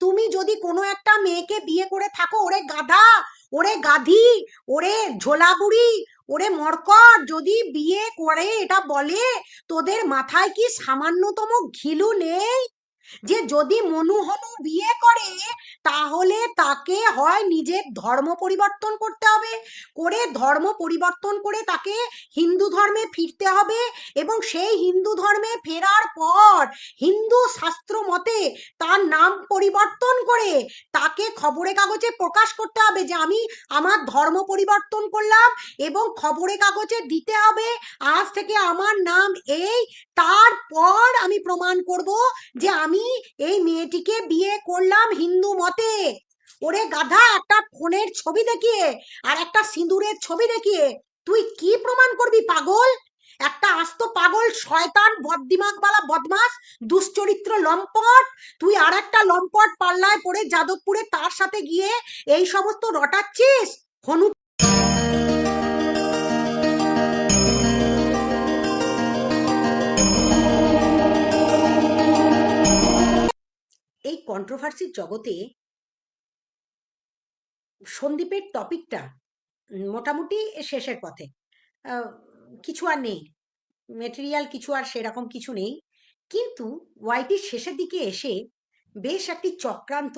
তুমি যদি কোনো একটা মেয়েকে বিয়ে করে থাকো, ওরে গাধা, ওরে গাধি, ওরে ঝোলাবুড়ি, ওরে মরকট, যদি বিয়ে করে এটা বলে, তোদের মাথায় কি সামান্যতম ঘিলু নেই? যে যদি মনুহনু বিয়ে করে তাহলে তাকে হয় নিজের ধর্ম পরিবর্তন করতে হবে, করে ধর্ম পরিবর্তন করে তাকে হিন্দু ধর্মে ফিরতে হবে, এবং সেই হিন্দু ধর্মে ফেরার পর হিন্দু শাস্ত্র মতে তার নাম পরিবর্তন করে তাকে খবরে কাগজে প্রকাশ করতে হবে যে আমি আমার ধর্ম পরিবর্তন করলাম, এবং খবরে কাগজে দিতে হবে আজ থেকে আমার নাম এই, তারপর আমি প্রমাণ করব যে আমি এই মেয়েটিকে বিয়ে করলাম হিন্দু মতে। ওরে গাধা, একটা ফোনের ছবি দেখিয়ে আর একটা সিঁদুরের ছবি দেখিয়ে তুই কি প্রমাণ করবি পাগল? একটা আস্ত পাগল, শয়তান, বদদিমাগওয়ালা বদমাস, দুশ্চরিত্র লম্পট। তুই আর একটা লম্পট পাল্লায় পড়ে যাদবপুরে তার সাথে গিয়ে এই সমস্ত রটাচ্ছিস। হনু, এই কন্ট্রোভার্সির জগতে সন্দীপের টপিকটা মোটামুটি শেষের পথে। আহ, কিছু আর নেই, মেটেরিয়াল কিছু আর সেরকম কিছু নেই, কিন্তু ওয়াইটির শেষের দিকে এসে বেশ একটি চক্রান্ত,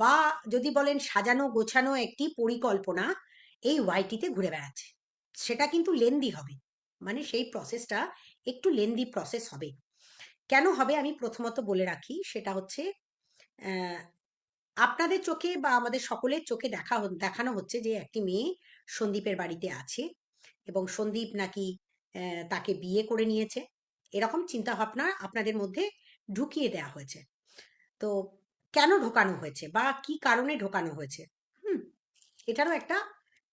বা যদি বলেন সাজানো গোছানো একটি পরিকল্পনা এই ওয়াইটিতে ঘুরে বেড়াচ্ছে। সেটা কিন্তু লেন্দি হবে, মানে সেই প্রসেসটা একটু লেন্দি প্রসেস হবে। কেন হবে আমি প্রথমত বলে রাখি, সেটা হচ্ছে আহ, আপনাদের চোখে বা আমাদের সকলের চোখে দেখানো হচ্ছে যে একটি মেয়ে সন্দীপের বাড়িতে আছে, এবং সন্দীপ নাকি তাকে বিয়ে করে নিয়েছে, এরকম চিন্তা ভাবনা আপনাদের মধ্যে ঢুকিয়ে দেওয়া হয়েছে। তো কেন ঢোকানো হয়েছে বা কি কারণে ঢোকানো হয়েছে, হুম, এটারও একটা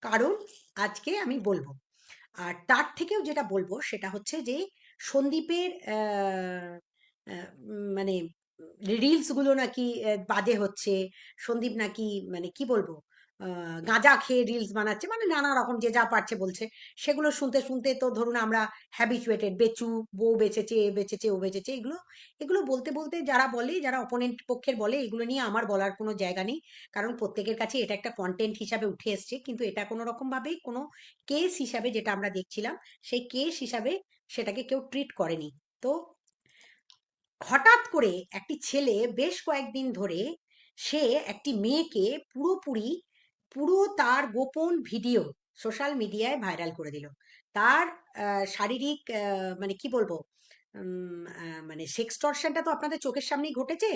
কারণ আজকে আমি বলবো। আর তার থেকেও যেটা বলবো সেটা হচ্ছে যে সন্দীপের মানে রিলস গুলো নাকি বাজে হচ্ছে। সন্দীপ নাকি মানে কি বলবো, গাঁজা খেয়ে রিলস বানাচ্ছে, মানে নানা রকম যে যা পারছে বলছে। সেগুলো শুনতে শুনতে তো ধরুন আমরা হ্যাবিচুয়েটেড, বেচু, বউ বেচেছে, এ বেচেছে, ও বেচেছে, এগুলো এগুলো বলতে বলতে যারা বলে, যারা অপোনেন্ট পক্ষের বলে, এগুলো নিয়ে আমার বলার কোনো জায়গা নেই, কারণ প্রত্যেকের কাছে এটা একটা কন্টেন্ট হিসাবে উঠে এসছে, কিন্তু এটা কোনো রকম ভাবেই কোনো কেস হিসাবে, যেটা আমরা দেখছিলাম সেই কেস হিসাবে সেটাকে কেউ ট্রিট করেনি। তো হঠাৎ করে একটি ছেলে বেশ কয়েকদিন ধরে সে একটি মেয়েকে পুরোপুরি, পুরো তার গোপন ভিডিও সোশ্যাল মিডিয়ায় ভাইরাল করে দিল। তার শারীরিক মানে কি বলবো, মানে সেক্সটর্শনটা তো আপনাদের চোখের সামনেই ঘটেছে।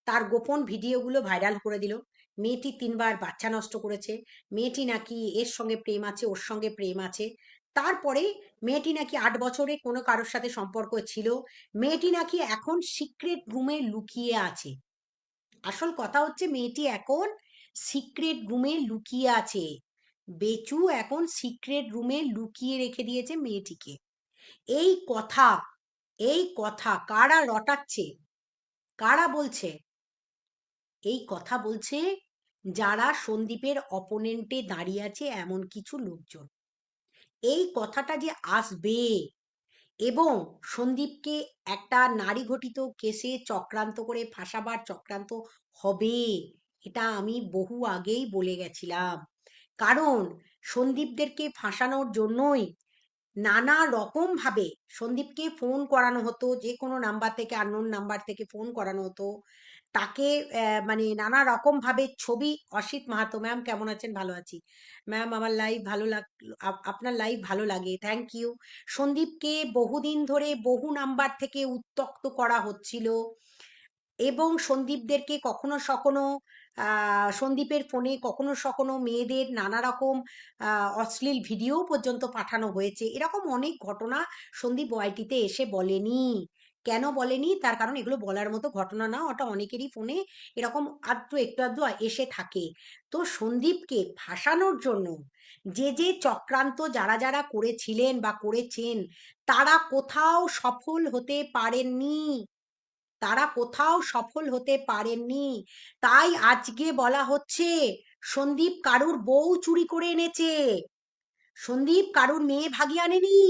তার গোপন ভিডিওগুলো ভাইরাল করে দিল। মেয়েটি 3বার বাচ্চা নষ্ট করেছে, মেয়েটি নাকি এর সঙ্গে প্রেম আছে, ওর সঙ্গে প্রেম আছে। তারপরে মেয়েটি নাকি 8 বছরে কোনো কারোর সাথে সম্পর্ক ছিল, মেয়েটি নাকি এখন সিক্রেট রুমে লুকিয়ে আছে। আসল কথা হচ্ছে মেয়েটি এখন সিক্রেট রুমে লুকিয়ে আছে। বেচু এখন সিক্রেট রুমে লুকিয়ে রেখে দিয়েছে মেয়েটিকে। এই কথা, এই কথা কারা রটাচ্ছে, কারা বলছে? এই কথা বলছে যারা সন্দীপের অপোনেন্টে দাঁড়িয়ে আছে এমন কিছু লোকজন। এই কথাটা যে আসবে এবং সন্দীপকে একটা নারী ঘটিত কেসে চক্রান্ত করে ফাঁসাবার চক্রান্ত হবে, এটা আমি বহু আগেই বলে গেছিলাম। কারণ সন্দীপদেরকে ফাঁসানোর জন্যই নানা রকম ভাবে সন্দীপকে ফোন করানো হতো, যে কোনো নাম্বার থেকে, আননোন নাম্বার থেকে ফোন করানো হতো তাকে। মানে নানা রকম ভাবে ছবি, অসিত মাহাতো ম্যাম কেমন আছেন? ভালো আছি ম্যাম, আমার লাইভ ভালো লাগ, আপনার লাইভ ভালো লাগে, থ্যাংক ইউ। সন্দীপকে বহুদিন ধরে বহু নাম্বার থেকে উত্ত্যক্ত করা হচ্ছিল, এবং সন্দীপদেরকে কখনো সখনো সন্দীপের ফোনে কখনো সখনো মেয়েদের নানা রকম অশ্লীল ভিডিও পর্যন্ত পাঠানো হয়েছে। এরকম অনেক ঘটনা সন্দীপ ওয়াইটিতে এসে বলেনি। কেন বলেনি? তার কারণ এগুলো বলার মতো ঘটনা না, ওটা অনেকেরই ফোনে এরকম আধটু একটু আধটু এসে থাকে। তো সন্দীপকে ফাঁসানোর জন্য যে যে চক্রান্ত যারা যারা করেছিলেন বা করেছেন, তারা কোথাও সফল হতে পারেননি, তারা কোথাও সফল হতে পারেননি। তাই আজকে বলা হচ্ছে সন্দীপ কারুর বউ চুরি করে এনেছে, সন্দীপ কারুর মেয়ে ভাগিয়ে আনেনি,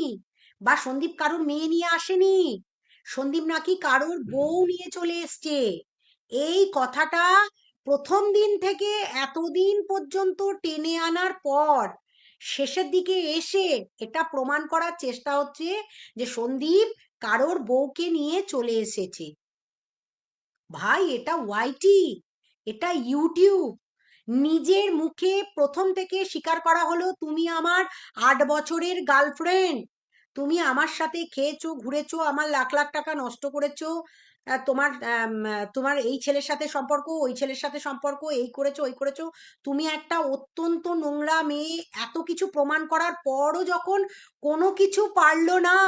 বা সন্দীপ কারুর মেয়ে নিয়ে আসেনি, সন্দীপ নাকি কারুর বউ নিয়ে চলে এসছে। এই কথাটা প্রথম দিন থেকে এতদিন পর্যন্ত টেনে আনার পর শেষের দিকে এসে এটা প্রমাণ করার চেষ্টা হচ্ছে যে সন্দীপ কারোর বউকে নিয়ে চলে এসেছে। ভাই এটা ওয়াইটি, এটা ইউটিউব, নিজের মুখে প্রথম থেকে স্বীকার করা হলো তুমি আমার 8 বছরের গার্লফ্রেন্ড, তুমি আমার সাথে খেয়েছো ঘুরেছো, আমার লাখ লাখ টাকা নষ্ট করেছো, তোমার এই ছেলের সাথে সম্পর্ক, ওই ছেলের সাথে সম্পর্ক, এই করেছো ওই করেছো, তুমি একটা অত্যন্ত নোংরা মেয়ে, এত কিছু প্রমাণ করার পরও যখন কোনো কিছু পারলো না,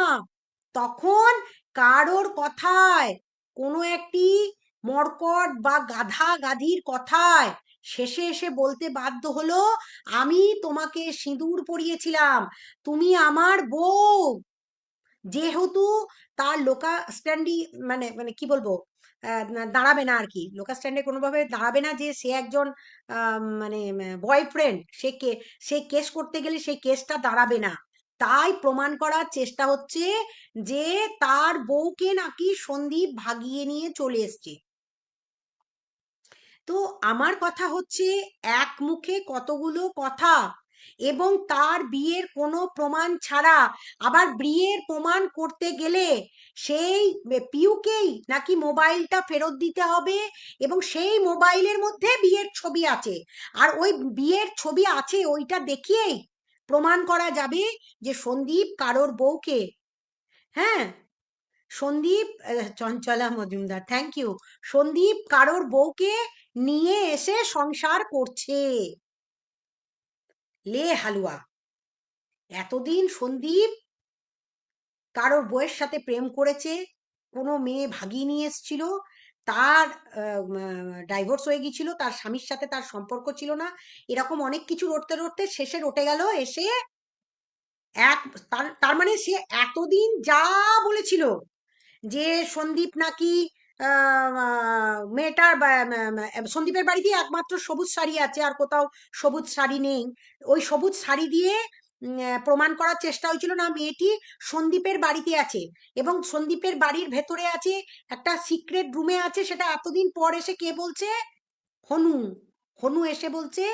তখন কারোর কথায়, কোনো একটি মর্কট বা গাধা গাধীর কথায় শেষে এসে বলতে বাধ্য হলো আমি তোমাকে সিঁদুর পরিয়েছিলাম, তুমি আমার বউ। যেহেতু তার লোকা স্ট্যান্ডি মানে মানে কি বলবো, দাঁড়াবে না আর কি, লোকা স্ট্যান্ডে কোনোভাবে দাঁড়াবে না যে সে একজন মানে বয়ফ্রেন্ড, সে কেস করতে গেলে সেই কেসটা দাঁড়াবে না। তাই প্রমাণ করার চেষ্টা হচ্ছে যে তার বউকে নাকি সন্দীপ ভাগিয়ে নিয়ে চলে এসছে। তো আমার কথা হচ্ছে, এক মুখে কতগুলো কথা, এবং তার বিয়ের কোনো প্রমাণ ছাড়া, আবার বিয়ের প্রমাণ করতে গেলে সেই পিউকেই নাকি মোবাইলটা ফেরত দিতে হবে, এবং সেই মোবাইলের মধ্যে বিয়ের ছবি আছে, আর ওই বিয়ের ছবি আছে ওইটা দেখিয়েই প্রমাণ করা যাবে যে সন্দীপ কারোর বউকে, হ্যাঁ, সন্দীপ চঞ্চলা মজুমদার, থ্যাংক ইউ, সন্দীপ কারোর বউকে নিয়ে এসে সংসার করছে। লে হালুয়া, এতদিন সন্দীপ কারোর বউয়ের সাথে প্রেম করেছে, কোনো মেয়ে ভাগিয়ে নিয়ে এসেছিল, তার ডাইভোর্স হয়ে গিয়েছিল, তার স্বামীর সাথে তার সম্পর্ক ছিল না, এরকম অনেক কিছু রটতে রটতে শেষে রটে গেল এসে এক, তার মানে সে এতদিন যা বলেছিল যে সন্দীপ নাকি মেয়েটার সন্দীপের বাড়িতে একমাত্র সবুজ শাড়ি আছে, আর কোথাও সবুজ শাড়ি নেই, ওই সবুজ শাড়ি দিয়ে প্রমাণ করার চেষ্টা হয়েছিল না মেয়েটি সন্দীপের বাড়িতে আছে, এবং সন্দীপের বাড়ির ভেতরে আছে, একটা সিক্রেট রুমে আছে, সেটা এতদিন পর এসে কে বলছে, হনু, হনু এসে বলছে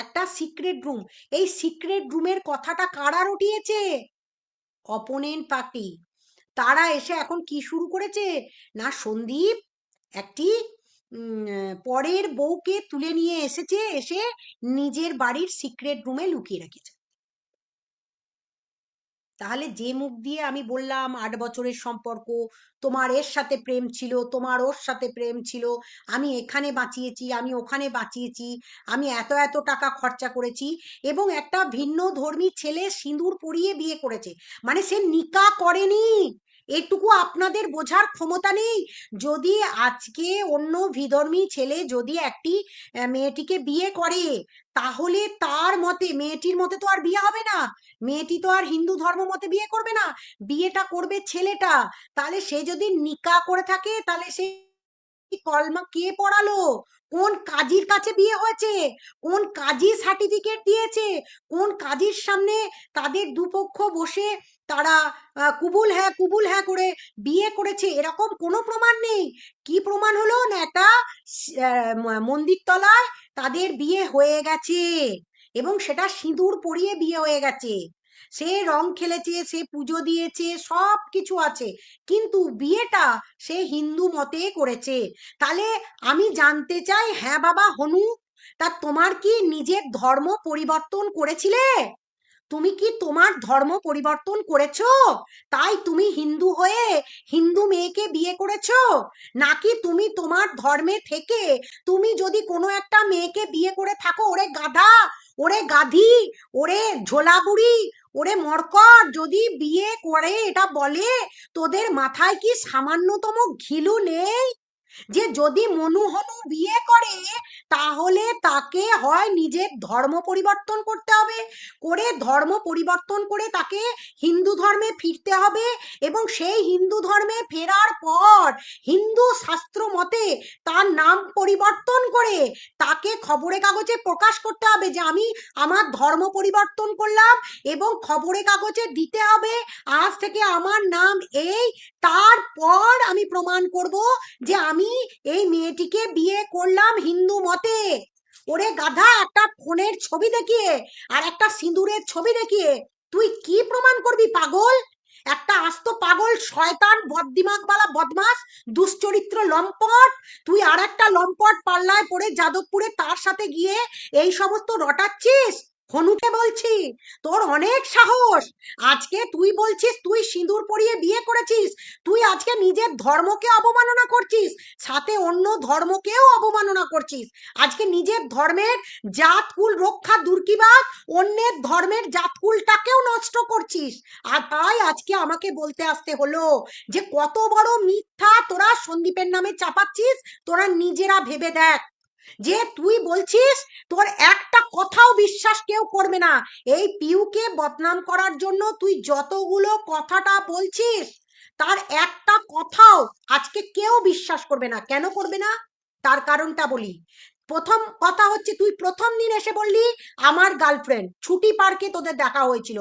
একটা সিক্রেট রুম। এই সিক্রেট রুমের কথাটা কারা রটিয়েছে, অপোনেন্ট পার্টি। তারা এসে এখন কি শুরু করেছে না, সন্দীপ একটি পরের বউকে তুলে নিয়ে এসেছে, এসে নিজের বাড়ির সিক্রেট রুমে লুকিয়ে রেখেছে। তাহলে যে মুখ দিয়ে আমি বললাম 8 বছরের সম্পর্ক, তোমার এর সাথে প্রেম ছিল, তোমার ওর সাথে প্রেম ছিল, আমি এখানে বাঁচিয়েছি, আমি ওখানে বাঁচিয়েছি, আমি এত এত টাকা খরচা করেছি, এবং একটা ভিন্ন ধর্মী ছেলে সিঁদুর পরিয়ে বিয়ে করেছে, মানে সে নিকা করেনি, এটুকু আপনাদের বোঝার ক্ষমতা নেই। যদি আজকে অন্য বিধর্মী ছেলে যদি একটি মেয়েটিকে বিয়ে করে, তাহলে তার মতে, মেয়েটির মতে তো আর বিয়ে হবে না, মেয়েটি তো আর হিন্দু ধর্ম মতে বিয়ে করবে না, বিয়েটা করবে ছেলেটা। তাহলে সে যদি নিকা করে থাকে, তাহলে সে কলমা কে পড়ালো, কোন কাজীর কাছে বিয়ে হয়েছে, কোন কাজী সার্টিফিকেট দিয়েছে, কোন কাজীর সামনে তাদের দুপক্ষ বসে তারা কুবুল হ্যাঁ করে বিয়ে করেছে, এরকম কোনো প্রমাণ নেই। কি প্রমাণ হলো না, একটা মন্দির তলায় তাদের বিয়ে হয়ে গেছে, এবং সেটা সিঁদুর পরিয়ে বিয়ে হয়ে গেছে, সে রং খেলেছে, সে পুজো দিয়েছে, সব কিছু আছে, কিন্তু বিয়েটা সে হিন্দু মতে করেছে। তাহলে আমি জানতে চাই, হ্যাঁ বাবা হনু, তা তোমার কি নিজের ধর্ম পরিবর্তন করেছিলে, তুমি কি তোমার ধর্ম পরিবর্তন করেছো, তাই তুমি হিন্দু হয়ে হিন্দু মেয়েকে বিয়ে করেছো, নাকি তুমি তোমার ধর্মে থেকে তুমি যদি কোনো একটা মেয়েকে বিয়ে করে থাকো, ওরে গাধা, ওরে গাধি, ওরে ঝোলা বুড়ি, ওরে মরকট, যদি বিয়ে করে এটা বলে, তোদের মাথায় কি সামান্যতম ঘিলু নেই যে যদি মনু হনু বিয়ে করে, তাহলে তাকে হয় নিজের ধর্ম পরিবর্তন করতে হবে, করে ধর্ম পরিবর্তন করে তাকে হিন্দু ধর্মে ফিরতে হবে, এবং সেই হিন্দু ধর্মে ফেরার পর হিন্দু শাস্ত্র মতে তার নাম পরিবর্তন করে তাকে খবরের কাগজে প্রকাশ করতে হবে যে আমি আমার ধর্ম পরিবর্তন করলাম, এবং খবরের কাগজে দিতে হবে আজ থেকে আমার নাম এই, তারপর আমি প্রমাণ করব যে আমি এই মেয়েটিকে বিয়ে করলাম হিন্দু মতে। ওরে গাধা, একটা ফোনের ছবি দেখিয়ে আর একটা সিঁদুরের ছবি দেখিয়ে তুই কি প্রমাণ করবি পাগল? একটা আস্ত পাগল, শয়তান, বদদিমাগওয়ালা বদমাস, দুশ্চরিত্র লম্পট। তুই আর একটা লম্পট পাল্লায় পড়ে যাদবপুরে তার সাথে গিয়ে এই সমস্ত রটাচ্ছিস। হনুকে বলছি, তোর অনেক সাহস। আজকে তুই বলছিস তুই সিঁদুর পরিয়ে বিয়ে করেছিস, তুই আজকে নিজের ধর্মকে অবমাননা করছিস, সাথে অন্য ধর্মকেও অবমাননা করছিস। আজকে নিজের ধর্মের জাতকুল রক্ষা দুর্কিবাদ, অন্যের ধর্মের জাতকুলটাকেও নষ্ট করছিস। আর তাই আজকে আমাকে বলতে আসতে হলো যে কত বড় মিথ্যা তোরা সন্দীপের নামে চাপাচ্ছিস। তোরা নিজেরা ভেবে দেখ যে তুই বলছিস তোর একটা কথাও বিশ্বাস কেউ করবে না। এই পিউকে বদনাম করার জন্য তুই যতগুলো কথাটা বলছিস তার একটা কথাও আজকে কেউ বিশ্বাস করবে না। কেন করবে না? তার কারণটা বলি। প্রথম কথা হচ্ছে, তুই প্রথম দিন এসে বললি আমার গার্লফ্রেন্ড, ছুটি পার্কে তোদের দেখা হয়েছিল,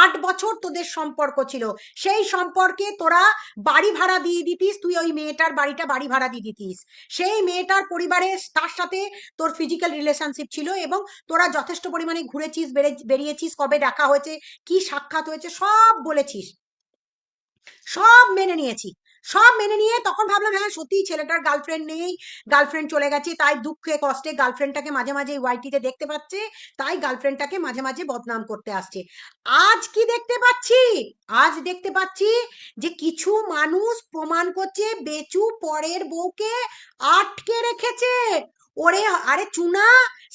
8 বছর তোদের সম্পর্ক ছিল, সেই সম্পর্কে তোরা বাড়ি ভাড়া দিয়ে দিতিস, তুই ওই মেয়েটার বাড়ি ভাড়া দিয়ে দিতিস, সেই মেয়েটার পরিবারে তার সাথে তোর ফিজিক্যাল রিলেশনশিপ ছিল, এবং তোরা যথেষ্ট পরিমাণে ঘুরেছিস, বেরিয়েছিস, কবে দেখা হয়েছে, কি সাক্ষাৎ হয়েছে, সব বলেছিস, সব মেনে নিয়েছি। সব মেনে নিয়ে তখন ভাবলাম হ্যাঁ সত্যি ছেলেটার গার্লফ্রেন্ড নেই, গার্লফ্রেন্ড চলে গেছে, তাই দুঃখে কষ্টে গার্লফ্রেন্ডটাকে মাঝে মাঝে ওয়াইটিতে দেখতে পাচ্ছে, তাই গার্লফ্রেন্ডটাকে মাঝে মাঝে বদনাম করতে আসছে। আজ কি দেখতে পাচ্ছি? আজ দেখতে পাচ্ছি যে কিছু মানুষ প্রমাণ করছে বেচু পরের বউকে আটকে রেখেছে। ওরে আরে চুনা,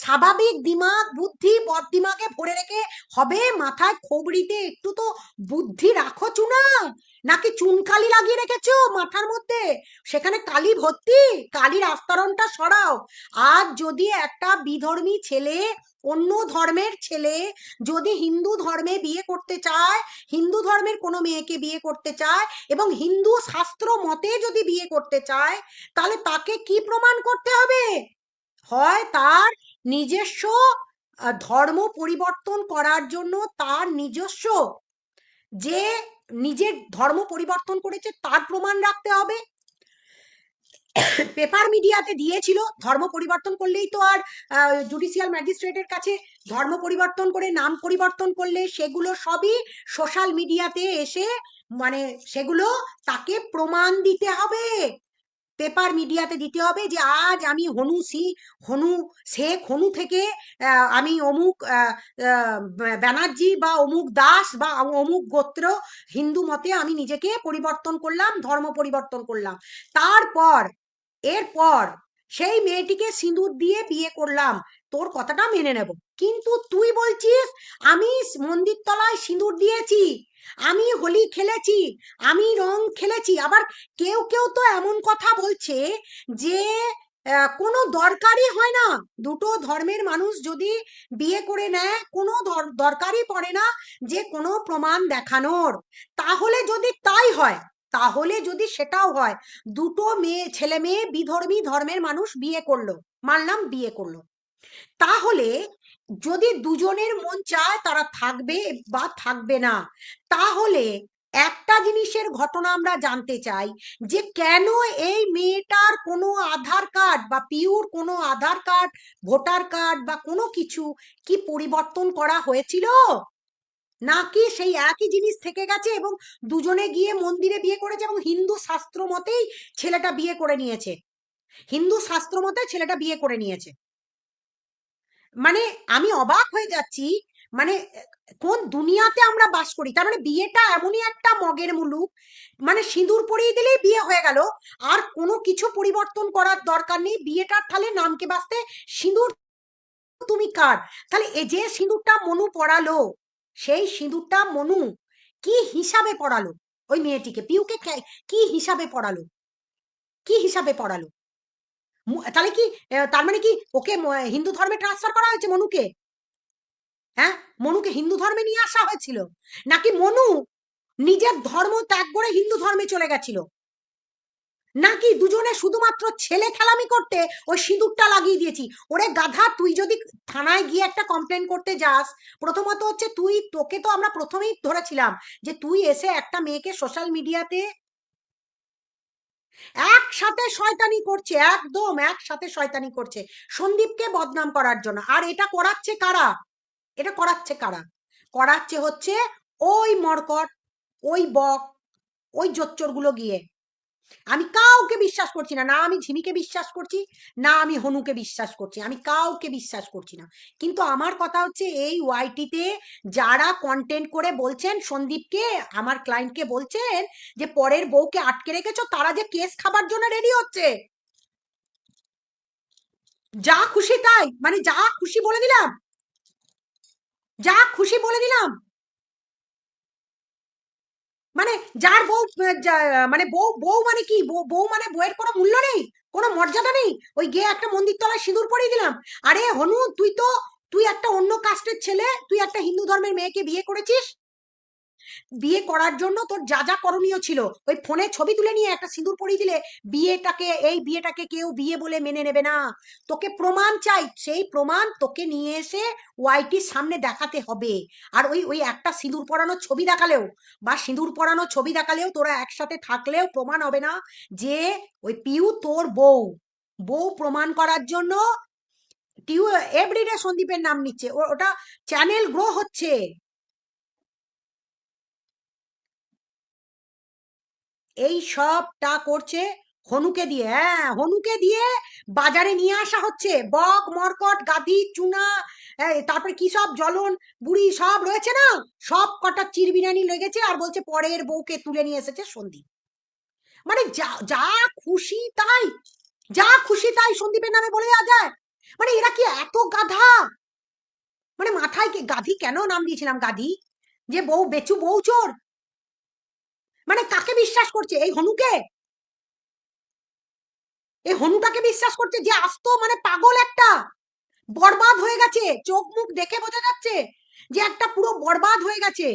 স্বাভাবিক দিমাগ বুদ্ধি বদ ভরে রেখে হবে? মাথায় খোবড়িতে একটু তো বুদ্ধি রাখো চুনা। নাকি চুন কালি লাগিয়ে রেখেছো মাথার মধ্যে, সেখানে কালি ভর্তি? কালির আস্তরণটা সরাও। আজ যদি একটা বিধর্মী ছেলে, অন্য ধর্মের ছেলে যদি হিন্দু ধর্মে বিয়ে করতে চায়, হিন্দু ধর্মের কোনো মেয়েকে বিয়ে করতে চায়, এবং হিন্দু শাস্ত্র মতে যদি বিয়ে করতে চায়, তাহলে তাকে কি প্রমাণ করতে হবে? হয় তার নিজস্ব ধর্ম পরিবর্তন করার জন্য তার নিজস্ব যে নিজের ধর্ম পরিবর্তন করেছে তার প্রমাণ রাখতে হবে। পেপার মিডিয়াতে দিয়েছিল ধর্ম পরিবর্তন করলেই তো আর জুডিশিয়াল ম্যাজিস্ট্রেটের কাছে ধর্ম পরিবর্তন করে নাম পরিবর্তন করলে সেগুলো সবই সোশ্যাল মিডিয়াতে এসে মানে সেগুলো তাকে প্রমাণ দিতে হবে, পেপার মিডিয়াতে দিতে হবে যে আজ আমি হনু শেখ হনু থেকে আমি অমুক ব্যানার্জি বা অমুক দাস বা অমুক গোত্র হিন্দু মতে আমি নিজেকে পরিবর্তন করলাম, ধর্ম পরিবর্তন করলাম, তারপর এরপর সেই মেয়েটিকে সিঁদুর দিয়ে বিয়ে করলাম, তোর কথাটা মেনে নেব। কিন্তু তুই বলছিস আমি মন্দির তলায় সিঁদুর দিয়েছি, আমি হোলি খেলেছি, আমি রং খেলেছি। আবার কেউ কেউ তো এমন কথা বলছে যে কোনো দরকারই হয় না, দুটো ধর্মের মানুষ যদি বিয়ে করে নেয় কোনো দরকারই পড়ে না যে কোনো প্রমাণ দেখানোর। তাহলে যদি তাই হয়, তাহলে যদি সেটাও হয়, দুটো ছেলে মেয়ে বিধর্মী ধর্মের মানুষ বিয়ে করলো, মানলাম বিয়ে করলো, তাহলে যদি দুজনের মন চায় তারা থাকবে বা থাকবে না, তাহলে একটা জিনিসের ঘটনা আমরা জানতে চাই যে কেন এই মেয়েটার কোনো আধার কার্ড বা পিউর কোনো আধার কার্ড, ভোটার কার্ড বা কোনো কিছু কি পরিবর্তন করা হয়েছিল, নাকি সেই একই জিনিস থেকে গেছে এবং দুজনে গিয়ে মন্দিরে বিয়ে করেছে এবং হিন্দু শাস্ত্র মতেই ছেলেটা বিয়ে করে নিয়েছে, হিন্দু শাস্ত্র মতে ছেলেটা বিয়ে করে নিয়েছে। মানে আমি অবাক হয়ে যাচ্ছি, মানে কোন দুনিয়াতে আমরা বাস করি? তার মানে বিয়েটা এমনই একটা মগের মুলুক, মানে সিঁদুর পরিয়ে দিলেই বিয়ে হয়ে গেল, আর কোনো কিছু পরিবর্তন করার দরকার নেই, বিয়েটার তাহলে নামকে বাঁচতে সিঁদুর তুমি কার? তাহলে এই যে সিঁদুরটা মনু পড়ালো, সেই সিঁদুরটা মনু কি হিসাবে পড়ালো ওই মেয়েটিকে, পিউকে কি হিসাবে পড়ালো, কি হিসাবে পড়ালো? তাহলে কি তার মানে কি ওকে হিন্দু ধর্মে ট্রান্সফার করা হয়েছে মনুকে? হ্যাঁ, মনুকে হিন্দু ধর্মে নিয়ে আসা হয়েছিল, নাকি মনু নিজের ধর্ম ত্যাগ করে হিন্দু ধর্মে চলে গেছিল, নাকি দুজনে শুধুমাত্র ছেলে খেলামি করতে ওই সিঁদুরটা লাগিয়ে দিয়েছি? ওরে গাধা, তুই যদি থানায় গিয়ে একটা কমপ্লেন করতে যাস, প্রথমত হচ্ছে তোকে তো আমরা প্রথমেই ধরেছিলাম যে তুই এসে একটা মেয়েকে সোশ্যাল মিডিয়াতে একসাথে শয়তানি করছে, একদম একসাথে শয়তানি করছে সন্দীপকে বদনাম করার জন্য। আর এটা করাচ্ছে কারা? এটা করাচ্ছে কারা? করাচ্ছে হচ্ছে ওই মরকট, ওই বক, ওই জোচ্চর গুলো গিয়ে। আমি কাউকে বিশ্বাস করছি না, না আমি ঝিমিকে বিশ্বাস করছি, না আমি হনুকে বিশ্বাস করছি, আমি কাউকে বিশ্বাস করছি না। কিন্তু আমার কথা হচ্ছে এই ওয়াইটিতে যারা কন্টেন্ট করে বলছেন সন্দীপকে, আমার ক্লায়েন্টকে বলছেন যে পরের বউকে আটকে রেখেছো, তারা যে কেস খাবার জন্য রেডি হচ্ছে। যা খুশি তাই, মানে যা খুশি বলে দিলাম, যা খুশি বলে দিলাম। মানে যার বউ মানে বউ বউ মানে কি, বউ মানে বউয়ের কোনো মূল্য নেই, কোনো মর্যাদা নেই, ওই গিয়ে একটা মন্দির তলায় সিঁদুর পরিয়ে দিলাম। আরে হনু, তুই একটা অন্য কাস্টের ছেলে, তুই একটা হিন্দু ধর্মের মেয়েকে বিয়ে করেছিস, বিয়ে করার জন্য তোর যা যা করণীয় ছিল ওই ফোনে ছবি তুলে নিয়ে একটা সিঁদুর পরিয়ে দিলে এই বিয়েটাকে কেউ বিয়ে বলে মেনে নেবে না। তোকে প্রমাণ চাই, সেই প্রমাণ তোকে নিয়ে এসে ওয়াইটির সামনে দেখাতে হবে। আর ওই ওই একটা সিঁদুর পরানো ছবি দেখালেও, বা সিঁদুর পরানো ছবি দেখালেও, তোরা একসাথে থাকলেও প্রমাণ হবে না যে ওই পিউ তোর বউ। বউ প্রমাণ করার জন্য টিউ এভরিডে সন্দীপের নাম নিচ্ছে, ওটা চ্যানেল গ্রো হচ্ছে। এই সবটা করছে হনুকে দিয়ে, হ্যাঁ হনুকে দিয়ে বাজারে নিয়ে আসা হচ্ছে বক, মরকট, গাধি, চুনা, তারপরে কি সব জ্বলন বুড়ি সব রয়েছে না, সব কটা চিরবিরানি লেগেছে, আর বলছে পরের বউকে তুলে নিয়ে এসেছে সন্দীপ। মানে যা যা খুশি তাই, যা খুশি তাই সন্দীপের নামে বলে দেওয়া যায়। মানে এরা কি এত গাধা? মানে মাথায় কি গাধি কেন নাম দিয়েছিলাম গাধি? যে বউ বেচু, বউ চোর। মানে কাকে বিশ্বাস করছে? এই হনুকে, এই হনুটাকে বিশ্বাস করছে, যে আস্ত মানে পাগল একটা, বরবাদ হয়ে গেছে, চোখ মুখ দেখে বোঝা যাচ্ছে যে একটা পুরো বরবাদ হয়ে গেছে।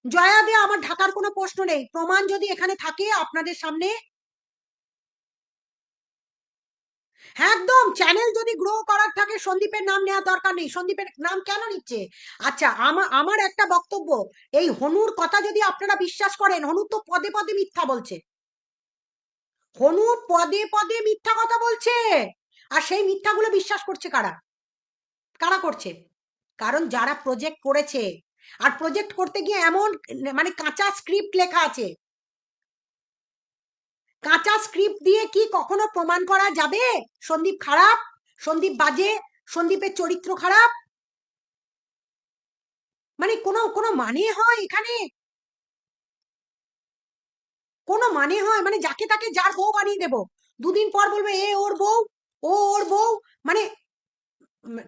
জয়া দে আমার ঢাকার কোনো প্রশ্ন নেই, প্রমাণ যদি এখানে থাকে আপনাদের সামনে। হ্যাঁ একদম, চ্যানেল যদি গ্রো করার থাকে সন্দীপের নাম নেওয়ার দরকার নেই, সন্দীপের নাম কেন নিচ্ছে? আচ্ছা, আমার একটা বক্তব্য, এই হনুর কথা যদি আপনারা বিশ্বাস করেন, হনু তো পদে পদে মিথ্যা বলছে, হনু পদে পদে মিথ্যা কথা বলছে। আর সেই মিথ্যাগুলো বিশ্বাস করছে কারা? কারা করছে? কারণ যারা প্রজেক্ট করেছে, আর প্রজেক্ট করতে গিয়ে এমন মানে কাঁচা স্ক্রিপ্ট লেখা আছে, কাঁচা স্ক্রিপ্ট দিয়ে কি কখনো প্রমাণ করা যাবে সন্দীপ খারাপ, সন্দীপ বাজে, সন্দীপের চরিত্র খারাপ? মানে কোনো কোনো মানে হয় এখানে? কোনো মানে হয়? মানে যাকে তাকে যার বউ বানিয়ে দেব, দুদিন পর বলবে এ ওর বউ, ও ওর বউ। মানে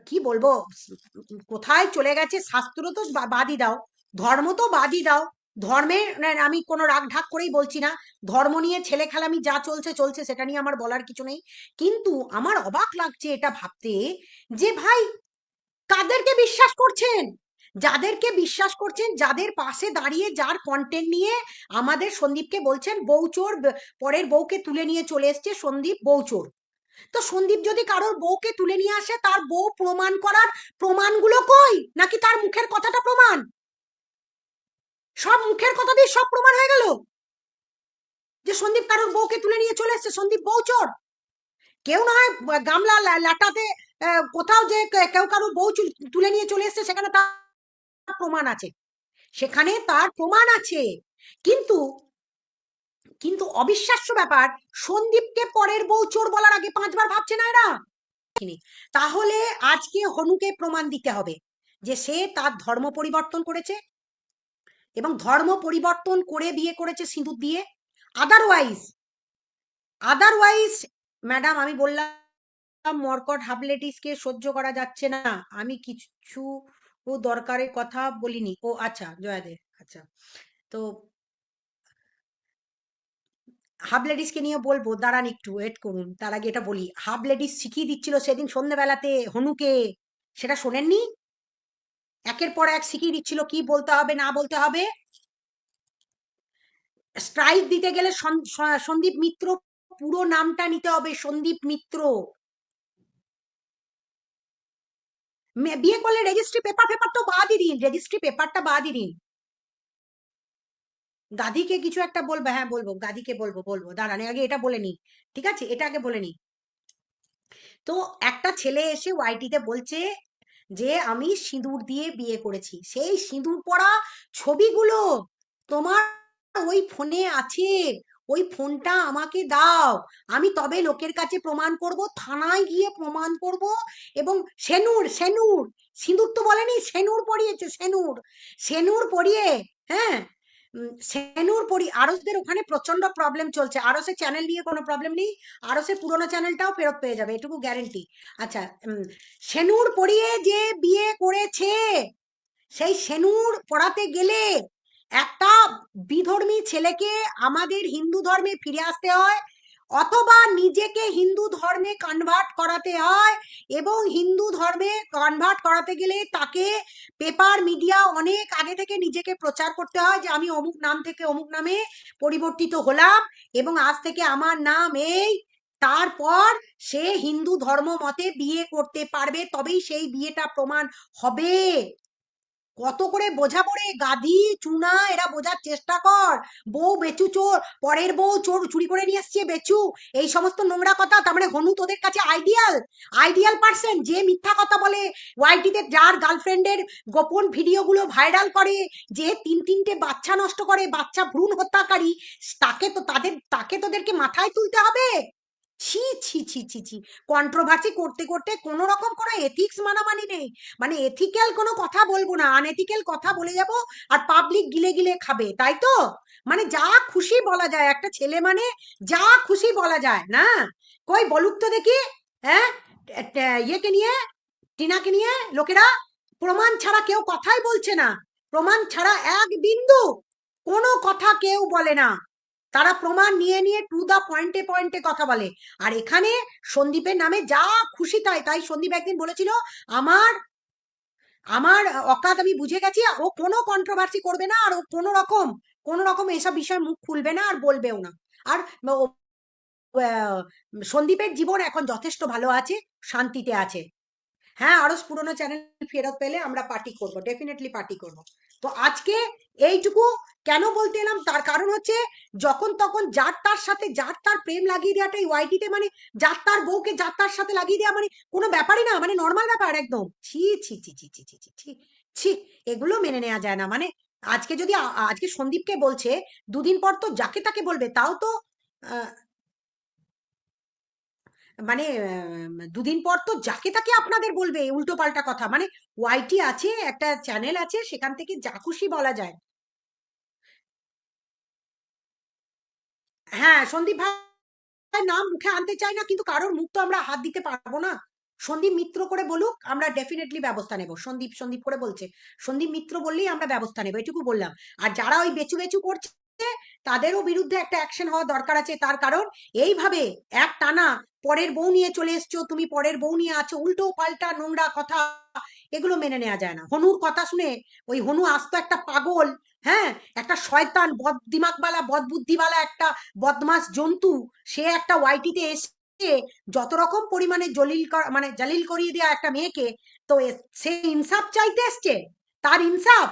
কি বলবো, কোথায় চলে গেছে? শাস্ত্র তো বাদই দাও, ধর্ম তো বাদই দাও। ধর্মে আমি কোনো রাগ ঢাক করেই বলছি না, ধর্ম নিয়ে ছেলে খেলামি যা চলছে চলছে, সেটা নিয়ে আমার বলার কিছু নেই। কিন্তু আমার অবাক লাগছে এটা ভাবতে, যে ভাই কাদেরকে বিশ্বাস করছেন? যাদেরকে বিশ্বাস করছেন, যাদের পাশে দাঁড়িয়ে, যার কন্টেন্ট নিয়ে আমাদের সন্দীপকে বলছেন বউচোর, পরের বউকে তুলে নিয়ে চলে এসছে সন্দীপ বউচোর। তো সন্দীপ যদি কারোর বউকে তুলে নিয়ে আসে, তার বউ প্রমাণ করার প্রমাণগুলো কই? নাকি তার মুখের কথাটা প্রমাণ? সব মুখের কথা দিয়ে সব প্রমাণ হয়ে গেল যে সন্দীপ কারোর বউকে তুলে নিয়ে চলে এসছে, সন্দীপ বউ চোর। কেউ না হয় গামলা লাটাতে কোথাও যে কেউ কারোর বউ তুলে নিয়ে চলে এসছে, সেখানে তার প্রমাণ আছে, সেখানে তার প্রমাণ আছে। কিন্তু কিন্তু অবিশ্বাস্য ব্যাপার, সন্দীপকে পরের বউ চোর বলার আগে পাঁচবার ভাবছে না এরা। তাহলে আজকে হনুকে প্রমাণ দিতে হবে যে সে তার ধর্ম পরিবর্তন করেছে, এবং ধর্ম পরিবর্তন করে বিয়ে করেছে সিঁদুর দিয়ে। আদারওয়াইজ, আদারওয়াইজ ম্যাডাম আমি বললাম মর্কট হাবলেটিসকে সহ্য করা যাচ্ছে না। আমি কিছু দরকারের কথা বলিনি। ও আচ্ছা জয়াদে, আচ্ছা। তো হাফ লেডিসকে নিয়ে বলবো, দাঁড়ান একটু ওয়েট করুন। তার আগে এটা বলি, হাফ লেডিস শিখিয়ে দিচ্ছিল সেদিন সন্ধ্যেবেলাতে হনুকে, সেটা শোনেননি? একের পর এক শিখিয়ে দিচ্ছিল কি বলতে হবে না বলতে হবে। স্ট্রাইক দিতে গেলে সন্দীপ মিত্র পুরো নামটা নিতে হবে, সন্দীপ মিত্র। বিয়ে করলে রেজিস্ট্রি পেপার তো বাদই দিন, রেজিস্ট্রি পেপারটা বাদই দিন। গাদিকে কিছু একটা বলবো, হ্যাঁ বলবো, গাদিকে বলবো বলবো, দাঁড়ান আগে এটা বলে নি। ঠিক আছে, এটা আগে বলে নি। তো একটা ছেলে এসে ওয়াইটিতে বলছে যে আমি সিঁদুর দিয়ে বিয়ে করেছি, সেই সিঁদুর পরা ছবিগুলো তোমার ওই ফোনে আছে, ওই ফোনটা আমাকে দাও, আমি তবে লোকের কাছে প্রমাণ করব, থানায় গিয়ে প্রমাণ করব। এবং সেনুর সেনুর সিঁদুর তো বলেনি, সেনুর পরিয়েছে, সেনুর, সেনুর পরিয়ে, হ্যাঁ, সেনুর পরি। আরসদের ওখানে প্রচন্ড প্রবলেম চলছে, আরসের চ্যানেল নিয়ে কোনো প্রবলেম নেই, আরসের পুরোনো চ্যানেলটাও ফেরত পেয়ে যাবে, এটুকু গ্যারেন্টি। আচ্ছা, সেনুর পরিয়ে যে বিয়ে করেছে, সেই সেনুর পড়াতে গেলে একটা বিধর্মী ছেলেকে আমাদের হিন্দু ধর্মে ফিরে আসতে হয়, অথবা নিজেকে হিন্দু ধর্মে কনভার্ট করাতে হয়। এবং হিন্দু ধর্মে কনভার্ট করাতে গেলে তাকে পেপার মিডিয়া অনেক আগে থেকে নিজেকে প্রচার করতে হয় যে আমি অমুক নাম থেকে অমুক নামে পরিবর্তিত হলাম এবং আজ থেকে আমার নাম এই। তারপর সে হিন্দু ধর্ম মতে বিয়ে করতে পারবে, তবেই সেই বিয়েটা প্রমাণ হবে। কত করে বোঝাবো রে গাধি চুনা, এরা বোঝার চেষ্টা কর। বউ বেচু চোর, পরের বউ চোর চুরি করে নিয়ে আসছে বেচু, এই সমস্ত নোংরা কথা। তার মানে হনু তোদের কাছে আইডিয়াল, আইডিয়াল পার্সন যে মিথ্যা কথা বলে ওয়াইটিতে, যার গার্লফ্রেন্ডের গোপন ভিডিওগুলো ভাইরাল করে, যে তিনটে বাচ্চা নষ্ট করে, বাচ্চা ভ্রূণ হত্যাকারী, তাকে তোদেরকে মাথায় তুলতে হবে। ছি ছি ছি ছি ছি, কন্ট্রোভার্সি করতে করতে কোনো রকম কোনো এথিক্স মানামানি নেই। মানে এথিক্যাল কোনো কথা বলবো না, আনএথিক্যাল কথা বলে যাব, আর পাবলিক গিলে গিলে খাবে, তাই তো? মানে যা খুশি বলা যায়, একটা ছেলে মানে যা খুশি বলা যায় না। কই বলুক তো দেখি, হ্যাঁ, ইয়েকে নিয়ে, টিনাকে নিয়ে লোকেরা প্রমাণ ছাড়া কেউ কথাই বলছে না, প্রমাণ ছাড়া এক বিন্দু কোনো কথা কেউ বলে না, তারা প্রমাণ নিয়ে নিয়ে টু দা পয়েন্টে পয়েন্টে কথা বলে। আর এখানে সন্দীপের নামে যা খুশি তাই তাই। সন্দীপ একদিন বলেছিল আমার আমার অকাত আমি বুঝে গেছি, ও কোনো কন্ট্রোভার্সি করবে না, আর ও কোনো রকম এসব বিষয়ে মুখ খুলবে না, আর বলবেও না। আর সন্দীপের জীবন এখন যথেষ্ট ভালো আছে, শান্তিতে আছে। হ্যাঁ, আরো পুরোনো চ্যানেল ফেরত পেলে আমরা পার্টি করব, ডেফিনেটলি পার্টি করব। তো আজকে এইটুকু কেন বলতে এলাম, তার কারণ হচ্ছে যখন তখন যার তার সাথে যার তার প্রেম লাগিয়ে দেওয়াটাই ওয়াইটিতে, মানে যার তার বউকে যার তার সাথে লাগিয়ে দেওয়া মানে কোনো ব্যাপারই না, মানে নর্মাল ব্যাপার একদম। ছি ছি ছি ছি ছি ছি ছি ছি ছি, এগুলো মেনে নেওয়া যায় না। মানে আজকে যদি আজকে সন্দীপকে বলছে, দুদিন পর তো যাকে তাকে বলবে, তাও তো মানে দুদিন পর তো যাকে তাকে আপনাদের বলবে উল্টো পাল্টা কথা। মানে ওয়াইটি আছে, একটা চ্যানেল আছে, সেখান থেকে যা খুশি বলা যায়। হ্যাঁ, সন্দীপ ভাই নাম মুখে আনতে চাই না, কিন্তু কারোর মুখ তো আমরা হাত দিতে পারবো না। সন্দীপ মিত্র করে বলুক, আমরা ডেফিনেটলি ব্যবস্থা নেব। সন্দীপ সন্দীপ করে বলছে, সন্দীপ মিত্র বললেই আমরা ব্যবস্থা নেব, এটুকু বললাম। আর যারা ওই বেচু বেচু করছে তাদেরও বিরুদ্ধে একটা অ্যাকশন হওয়া দরকার আছে। তার কারণ এইভাবে এক টানা পরের বউ নিয়ে চলে এসছো, তুমি পরের বউ নিয়ে আছো, উল্টো পাল্টা নোংরা কথা, এগুলো মেনে নেওয়া যায় না। হনুর কথা শুনে, ওই হনু আস্ত একটা পাগল, হ্যাঁ, একটা শয়তান, বদ দিমাগওয়ালা, বদ বুদ্ধিওয়ালা একটা বদমাস জন্তু। সে একটা ওয়াইটিতে এসে যত রকম পরিমাণে মানে জালিল করিয়ে দেওয়া একটা মেয়েকে, তো সে ইনসাফ চাইতে এসছে, তার ইনসাফ।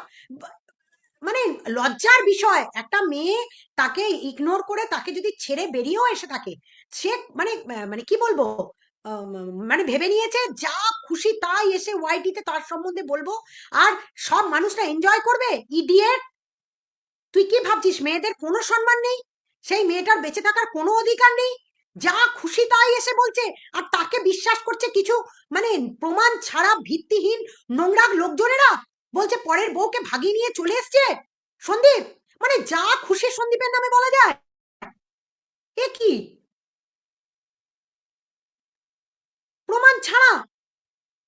মানে লজ্জার বিষয়, একটা মেয়ে তাকে ইগনোর করে তাকে যদি ছেড়ে বেরিয়েও এসে থাকে, সে মানে মানে কি বলবো, মানে ভেবে নিয়েছে যা খুশি তাই এসে ওয়াইটিতে তার সম্বন্ধে বলবো, আর সব মানুষরা এনজয় করবে। ইডিয়েট, তুই কি ভাবছিস মেয়েদের কোনো সম্মান নেই? সেই মেয়েটার বেঁচে থাকার কোনো অধিকার নেই? যা খুশি তাই এসে বলছে, আর তাকে বিশ্বাস করছে কিছু মানে প্রমাণ ছাড়া ভিত্তিহীন নোংরা লোকজনেরা, বলছে পরের বউকে ভাগিয়ে নিয়ে চলে এসছে সন্দীপ। মানে যা খুশি সন্দীপের নামে বলা যায়, এ কি প্রমাণ ছাড়া?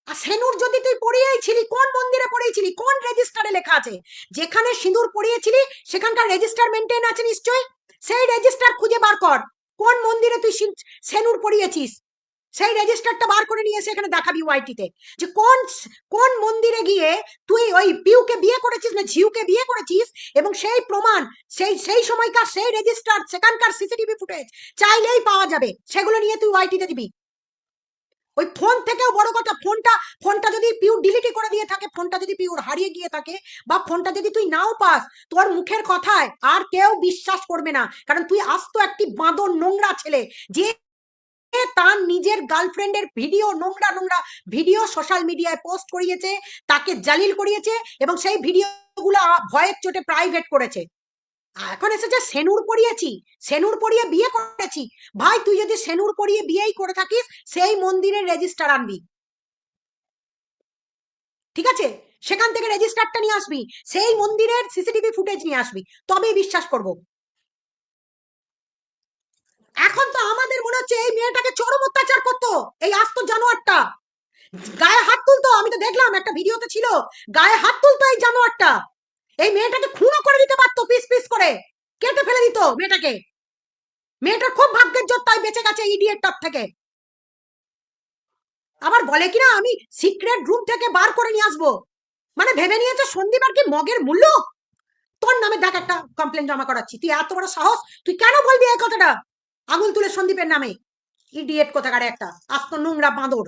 আর সেনুর যদি তুই পড়িয়েছিলি, কোন মন্দিরে পড়িয়েছিলি, কোন রেজিস্টারে লেখা আছে? যেখানে সিঁদুর পড়িয়েছিলি সেখানকার রেজিস্টার মেনটেন আছে নিশ্চয়ই। সেই রেজিস্টার খুঁজে বার কর, কোন মন্দিরে তুই সেনুর পড়িয়েছিস, সেই রেজিস্টারটা বার করে নিয়ে এসে এখানে দেখাবি ওয়াইটিতে, যে কোন কোন মন্দিরে গিয়ে তুই ওই পিউকে বিয়ে করেছিস না ঝিউকে বিয়ে করেছিস, এবং সেই প্রমাণ, সেই সেই সময়কার সেই রেজিস্টার, সেখানকার সিসিটিভি ফুটেজ চাইলেই পাওয়া যাবে, সেগুলো নিয়ে তুই ওয়াইটিতে দিবি। ওই ফোন থেকেও বড় কথা, ফোনটা যদি পিউ ডিলিটই করে দিয়ে থাকে, ফোনটা যদি পিউর হারিয়ে গিয়ে থাকে, বা ফোনটা যদি তুই নাও পাস, তোর মুখের কথায় আর কেউ বিশ্বাস করবে না, কারণ তুই আস্ত একটি বাঁদর নোংরা ছেলে, যে তার নিজের গার্লফ্রেন্ডের ভিডিও, নোংরা নোংরা ভিডিও সোশ্যাল মিডিয়ায় পোস্ট করিয়েছে, তাকে জালিল করিয়েছে, এবং সেই ভিডিওগুলো ভয়ের চোটে প্রাইভেট করেছে। এখন এসেছে সেনুর পড়িয়েছি, সেনুর পড়িয়ে বিয়ে করেছি। ভাই তুই যদি সেনুর পড়িয়ে বিয়েই করে থাকিস, সেই মন্দিরের রেজিস্টার আনবি, ঠিক আছে? সেখান থেকে রেজিস্টারটা নিয়ে আসবি, সেই মন্দিরের সিসিটিভি ফুটেজ নিয়ে আসবি, তবেই বিশ্বাস করব। এখন তো আমাদের মনে হচ্ছে এই মেয়েটাকে চরম অত্যাচার করতো এই আস্ত জানোয়ারটা, গায়ে হাত তুলতো, আমি তো দেখলাম একটা ভিডিওতে ছিল, গায়ে হাত তুলতো এই জানোয়ারটা, এই মেয়েটাকে খুনও করে দিতে পারতো, পিস পিস করে কেটে ফেলে দিত মেয়েটাকে। মেয়েটার খুব ভাগ্যের জোর তাই বেঁচে গেছে ইডিয়েটটার থেকে। আবার বলে কিনা আমি সিক্রেট রুম থেকে বার করে নিয়ে আসবো, মানে ভেবে নিয়েছে সন্দীপ আর কি মগের মূল্য। তোর নামে দেখ একটা কমপ্লেন জমা করাচ্ছি, তুই এত বড় সাহস, তুই কেন বলবি এই কথাটা আঙুল তুলে সন্দীপের নামে? ইডিয়েট কোথাকার একটা, আস্ত নোংরা বাঁদর।